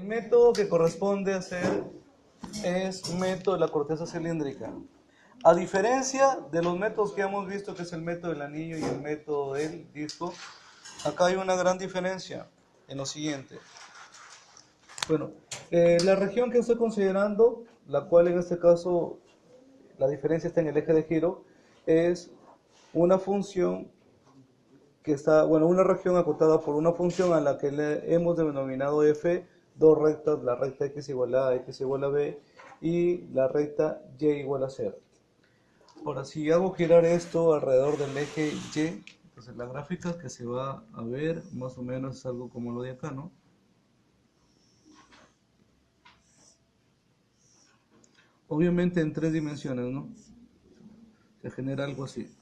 método que corresponde hacer es método de la corteza cilíndrica. A diferencia de los métodos que hemos visto, que es el método del anillo y el método del disco, acá hay una gran diferencia en lo siguiente. Bueno, la región que estoy considerando, la cual en este caso la diferencia está en el eje de giro, es una función que está, bueno, una región acotada por una función a la que le hemos denominado f, dos rectas, la recta x igual a x igual a b, y la recta y igual a 0. Ahora, si hago girar esto alrededor del eje y, entonces la gráfica que se va a ver más o menos es algo como lo de acá, ¿no? Obviamente en 3 dimensiones, ¿no? Se genera algo así.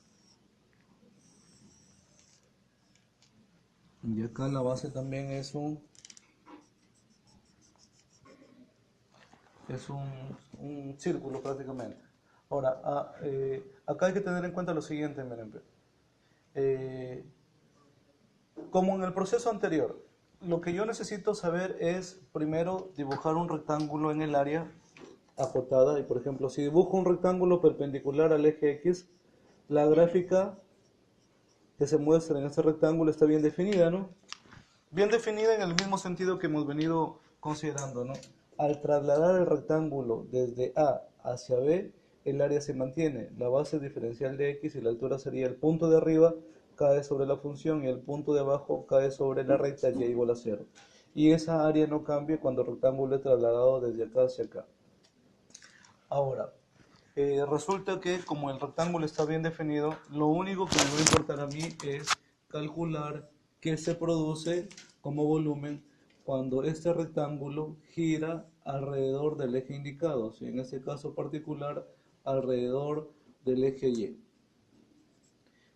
Y acá la base también es un círculo prácticamente. Ahora, acá hay que tener en cuenta lo siguiente, miren. Como en el proceso anterior, lo que yo necesito saber es primero dibujar un rectángulo en el área acotada. Y por ejemplo, si dibujo un rectángulo perpendicular al eje X, la gráfica que se muestra en este rectángulo está bien definida, ¿no? Bien definida en el mismo sentido que hemos venido considerando, ¿no? Al trasladar el rectángulo desde A hacia B, el área se mantiene. La base diferencial de X y la altura sería el punto de arriba cae sobre la función y el punto de abajo cae sobre la recta y igual a 0. Y esa área no cambia cuando el rectángulo es trasladado desde acá hacia acá. Ahora, resulta que como el rectángulo está bien definido, lo único que me va a importar a mí es calcular qué se produce como volumen cuando este rectángulo gira alrededor del eje indicado, ¿sí? En este caso particular alrededor del eje Y.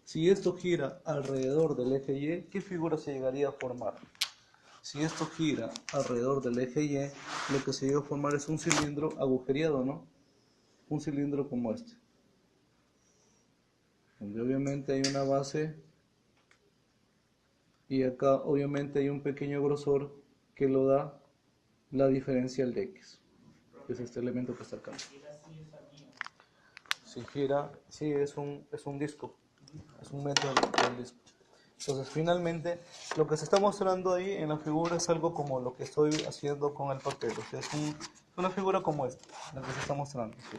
Si esto gira alrededor del eje Y, ¿qué figura se llegaría a formar? Si esto gira alrededor del eje Y, lo que se llega a formar es un cilindro agujereado, ¿no? Un cilindro como este, donde obviamente hay una base y acá obviamente hay un pequeño grosor que lo da la diferencial de X, que es este elemento que está acá. Si gira, sí, es un disco, es un método del disco. Entonces finalmente lo que se está mostrando ahí en la figura es algo como lo que estoy haciendo con el papel, o sea, es una figura como esta, la que se está mostrando, ¿sí?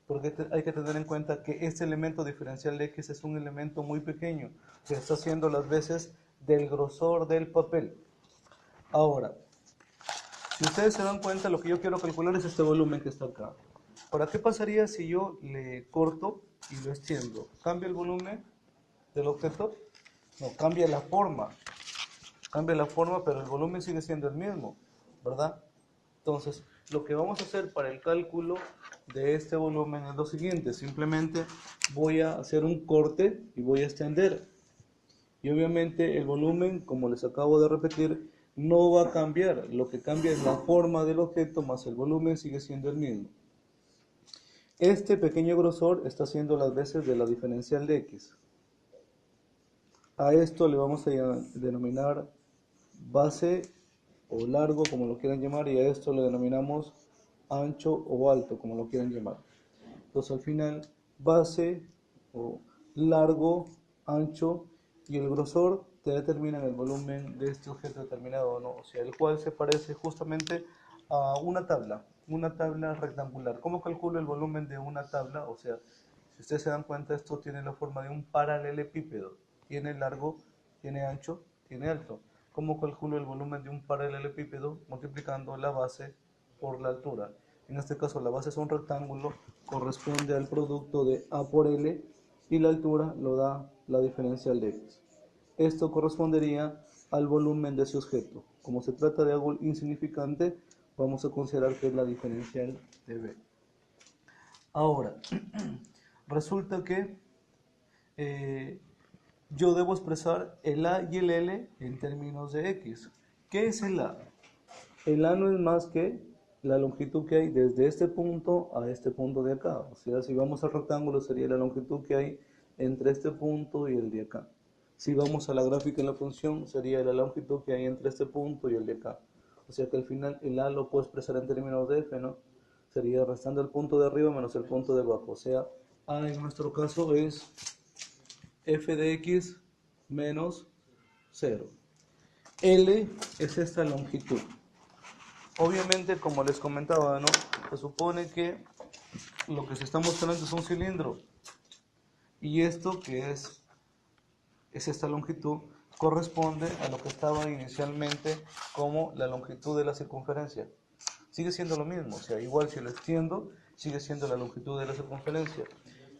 Porque hay que tener en cuenta que este elemento diferencial de X es un elemento muy pequeño, que está haciendo las veces del grosor del papel. Ahora, si ustedes se dan cuenta, lo que yo quiero calcular es este volumen que está acá. Ahora, ¿qué pasaría si yo le corto y lo extiendo? ¿Cambia el volumen del objeto? No, cambia la forma, pero el volumen sigue siendo el mismo, ¿verdad? Entonces, lo que vamos a hacer para el cálculo de este volumen es lo siguiente. Simplemente voy a hacer un corte y voy a extender. Y obviamente el volumen, como les acabo de repetir, no va a cambiar. Lo que cambia es la forma del objeto, más el volumen sigue siendo el mismo. Este pequeño grosor está haciendo las veces de la diferencial de X. A esto le vamos a denominar base o largo, como lo quieran llamar, y a esto le denominamos ancho o alto, como lo quieran llamar. Entonces al final, base o largo, ancho y el grosor te determinan el volumen de este objeto determinado, ¿no? O sea, el cual se parece justamente a una tabla rectangular. ¿Cómo calculo el volumen de una tabla? O sea, si ustedes se dan cuenta, esto tiene la forma de un paralelepípedo. Tiene largo, tiene ancho, tiene alto. ¿Cómo calculo el volumen de un paralelepípedo? Multiplicando la base por la altura. En este caso la base es un rectángulo, corresponde al producto de A por L y la altura lo da la diferencial de X. Esto correspondería al volumen de ese objeto. Como se trata de algo insignificante, vamos a considerar que es la diferencial de B. Ahora, resulta que yo debo expresar el A y el L en términos de X. ¿Qué es el A? El A no es más que la longitud que hay desde este punto a este punto de acá. O sea, si vamos al rectángulo sería la longitud que hay entre este punto y el de acá. Si vamos a la gráfica en la función sería la longitud que hay entre este punto y el de acá. O sea que al final el A lo puedo expresar en términos de F, ¿no? Sería restando el punto de arriba menos el punto de abajo. O sea, A en nuestro caso es F de X menos 0. L es esta longitud. Obviamente, como les comentaba, ¿no? Se supone que lo que se está mostrando es un cilindro. Y esto que es esta longitud, corresponde a lo que estaba inicialmente como la longitud de la circunferencia. Sigue siendo lo mismo, o sea, igual si lo extiendo, sigue siendo la longitud de la circunferencia.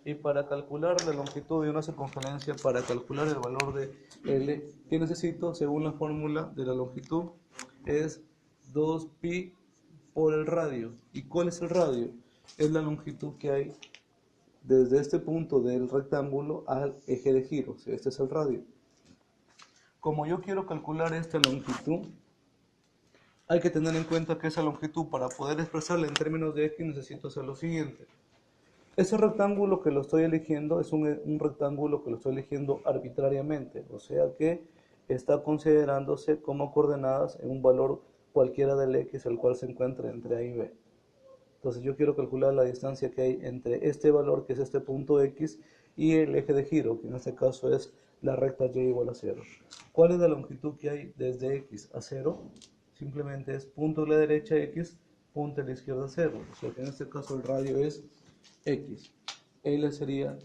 Y para calcular la longitud de una circunferencia, para calcular el valor de L, ¿qué necesito? Según la fórmula de la longitud, es 2pi por el radio. ¿Y cuál es el radio? Es la longitud que hay desde este punto del rectángulo al eje de giro, o sea, este es el radio. Como yo quiero calcular esta longitud, hay que tener en cuenta que esa longitud, para poder expresarla en términos de X, necesito hacer lo siguiente. Ese rectángulo que lo estoy eligiendo es un rectángulo que lo estoy eligiendo arbitrariamente, o sea que está considerándose como coordenadas en un valor cualquiera del X, el cual se encuentra entre A y B. Entonces yo quiero calcular la distancia que hay entre este valor, que es este punto X, y el eje de giro, que en este caso es la recta Y igual a 0. ¿Cuál es la longitud que hay desde X a 0? Simplemente es punto a la derecha X, punto a la izquierda 0. O sea que en este caso el radio es X. L sería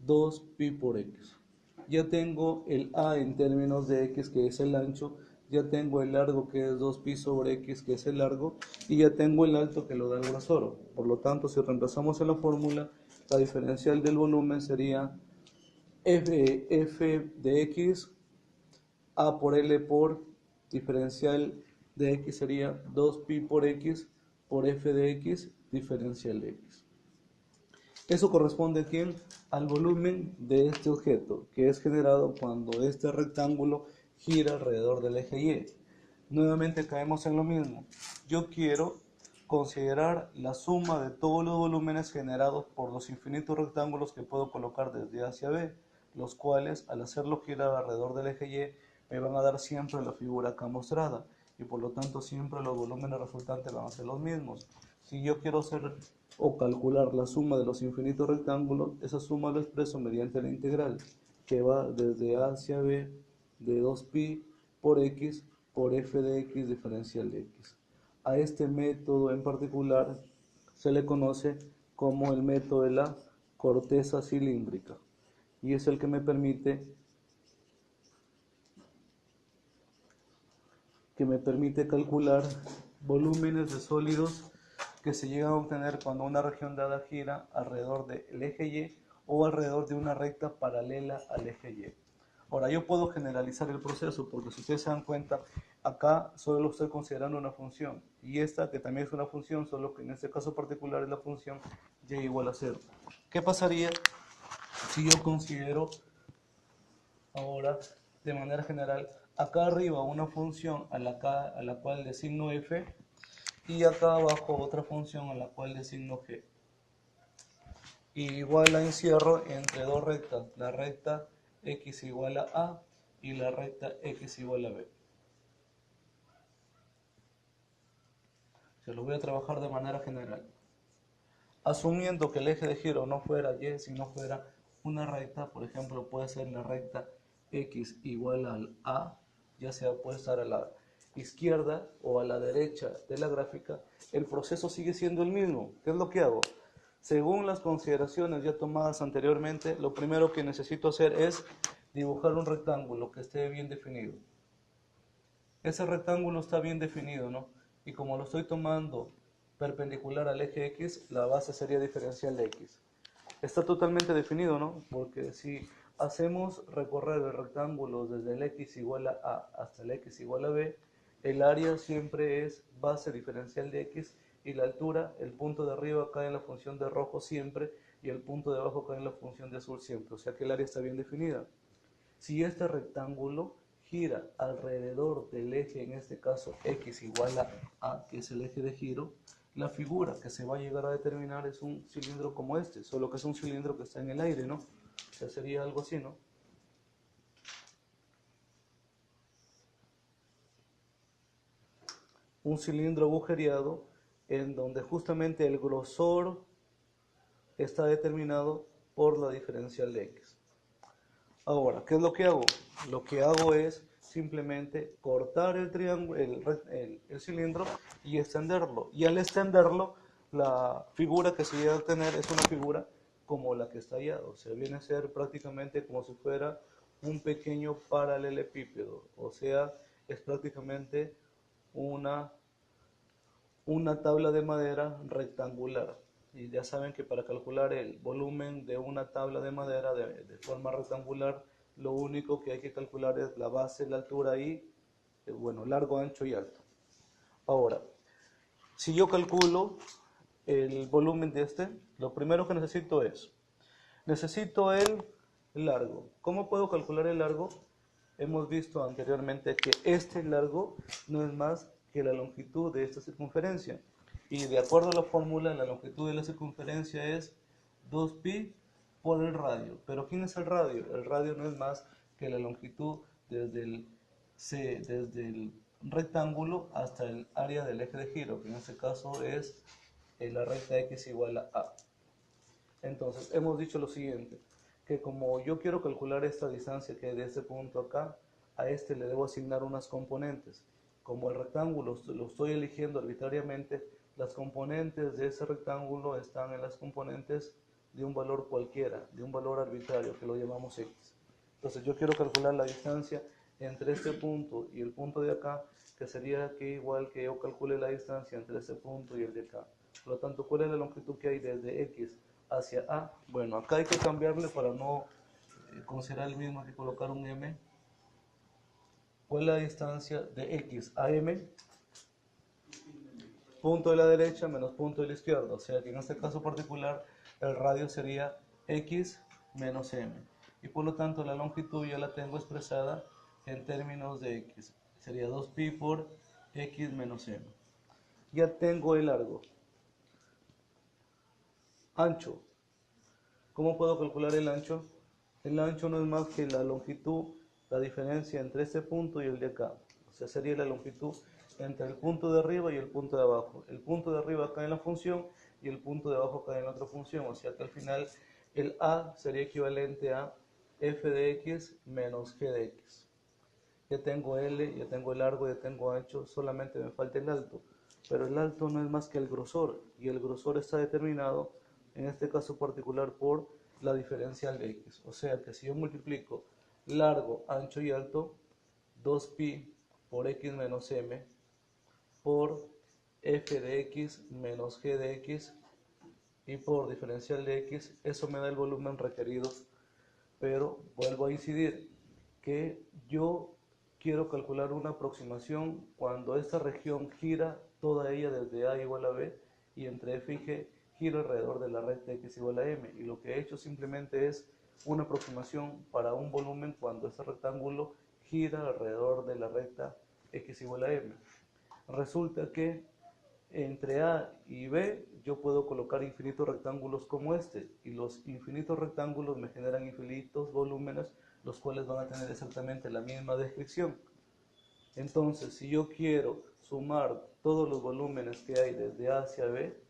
2pi por X. Ya tengo el A en términos de X, que es el ancho. Ya tengo el largo, que es 2pi sobre X, que es el largo, y ya tengo el alto, que lo da el grosor. Por lo tanto, si reemplazamos en la fórmula, la diferencial del volumen sería F de X, A por L por diferencial de X sería 2pi por X por F de X diferencial de X. Eso corresponde ¿a quién? Al volumen de este objeto, que es generado cuando este rectángulo gira alrededor del eje Y. Nuevamente caemos en lo mismo. Yo quiero considerar la suma de todos los volúmenes generados por los infinitos rectángulos que puedo colocar desde A hacia B, los cuales al hacerlo girar alrededor del eje Y me van a dar siempre la figura acá mostrada, y por lo tanto siempre los volúmenes resultantes van a ser los mismos. Si yo quiero hacer o calcular la suma de los infinitos rectángulos, esa suma la expreso mediante la integral, que va desde A hacia B de 2pi por X por F de X diferencial de X. A este método en particular se le conoce como el método de la corteza cilíndrica, y es el que me permite calcular volúmenes de sólidos que se llegan a obtener cuando una región dada gira alrededor del eje Y o alrededor de una recta paralela al eje Y. Ahora, yo puedo generalizar el proceso porque si ustedes se dan cuenta, acá solo lo estoy considerando una función, y esta que también es una función, solo que en este caso particular es la función Y igual a 0. ¿Qué pasaría si yo considero ahora de manera general acá arriba una función a la cual designo f, y acá abajo otra función a la cual designo g? Y igual la encierro entre dos rectas, la recta x igual a a y la recta x igual a b. Se lo voy a trabajar de manera general. Asumiendo que el eje de giro no fuera y, sino fuera una recta, por ejemplo, puede ser la recta x igual al a, ya sea puede estar a la izquierda o a la derecha de la gráfica, el proceso sigue siendo el mismo. ¿Qué es lo que hago? Según las consideraciones ya tomadas anteriormente, lo primero que necesito hacer es dibujar un rectángulo que esté bien definido. Ese rectángulo está bien definido, ¿no? Y como lo estoy tomando perpendicular al eje X, la base sería diferencial de X. Está totalmente definido, ¿no? Porque si hacemos recorrer el rectángulo desde el X igual a A hasta el X igual a B, el área siempre es base diferencial de X, y la altura, el punto de arriba cae en la función de rojo siempre y el punto de abajo cae en la función de azul siempre, o sea que el área está bien definida. Si este rectángulo gira alrededor del eje, en este caso X igual a, que es el eje de giro, la figura que se va a llegar a determinar es un cilindro como este, solo que es un cilindro que está en el aire, ¿no? O sea, sería algo así, ¿no? un cilindro agujereado en donde justamente el grosor está determinado por la diferencial de x. Ahora, ¿qué es lo que hago? Lo que hago es simplemente cortar el triángulo, el cilindro y extenderlo. Y al extenderlo, la figura que se llega a obtener es una figura como la que está allá. O sea, viene a ser prácticamente como si fuera un pequeño paralelepípedo. O sea, es prácticamente una tabla de madera rectangular. Y ya saben que para calcular el volumen de una tabla de madera de forma rectangular, lo único que hay que calcular es la base, la altura y, bueno, largo, ancho y alto. Ahora, si yo calculo el volumen de este, lo primero que necesito el largo. ¿Cómo puedo calcular el largo? Hemos visto anteriormente que este largo no es más que la longitud de esta circunferencia. Y de acuerdo a la fórmula, la longitud de la circunferencia es 2pi por el radio. ¿Pero quién es el radio? El radio no es más que la longitud desde el rectángulo hasta el área del eje de giro, que en este caso es la recta x igual a a. Entonces, hemos dicho lo siguiente, que como yo quiero calcular esta distancia que hay de este punto acá, a este le debo asignar unas componentes. Como el rectángulo lo estoy eligiendo arbitrariamente, las componentes de ese rectángulo están en las componentes de un valor cualquiera, de un valor arbitrario, que lo llamamos x. Entonces, yo quiero calcular la distancia entre este punto y el punto de acá, que sería que igual que yo calcule la distancia entre este punto y el de acá. Por lo tanto, ¿cuál es la longitud que hay desde x hacia A? Bueno, acá hay que cambiarle para no considerar el mismo que colocar un m. ¿Cuál es la distancia de x a m? Punto de la derecha menos punto de la izquierda. O sea que en este caso particular el radio sería x menos m. Y por lo tanto la longitud ya la tengo expresada en términos de x. Sería 2pi por x menos m. Ya tengo el largo. Ancho. ¿Cómo puedo calcular el ancho? El ancho no es más que la longitud, la diferencia entre este punto y el de acá. O sea, sería la longitud entre el punto de arriba y el punto de abajo. El punto de arriba acá en la función y el punto de abajo acá en la otra función. O sea que al final el a sería equivalente a f de x menos g de x. Ya tengo L, ya tengo el largo, ya tengo ancho, solamente me falta el alto. Pero el alto no es más que el grosor, y el grosor está determinado, en este caso particular, por la diferencial de x. O sea que si yo multiplico largo, ancho y alto, 2pi por x menos m por f de x menos g de x y por diferencial de x, eso me da el volumen requerido. Pero vuelvo a incidir que yo quiero calcular una aproximación cuando esta región gira toda ella desde A igual a B y entre F y G gira alrededor de la recta X igual a M. Y lo que he hecho simplemente es una aproximación para un volumen cuando este rectángulo gira alrededor de la recta X igual a M. Resulta que entre A y B yo puedo colocar infinitos rectángulos como este, y los infinitos rectángulos me generan infinitos volúmenes, los cuales van a tener exactamente la misma descripción. Entonces, si yo quiero sumar todos los volúmenes que hay desde A hacia B,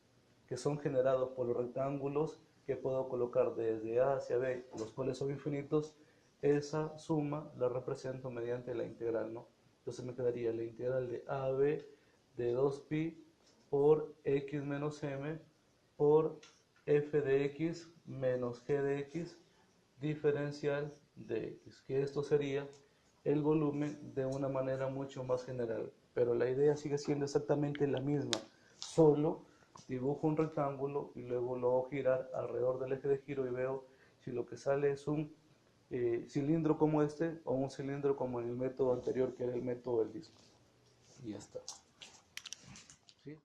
que son generados por los rectángulos que puedo colocar desde A hacia B, los cuales son infinitos, esa suma la represento mediante la integral, ¿no? Entonces me quedaría la integral de A a B de 2pi por x menos m por f de x menos g de x diferencial de x, que esto sería el volumen de una manera mucho más general, pero la idea sigue siendo exactamente la misma, solo dibujo un rectángulo y luego lo hago girar alrededor del eje de giro y veo si lo que sale es un cilindro como este o un cilindro como en el método anterior, que era el método del disco. Y ya está. ¿Sí?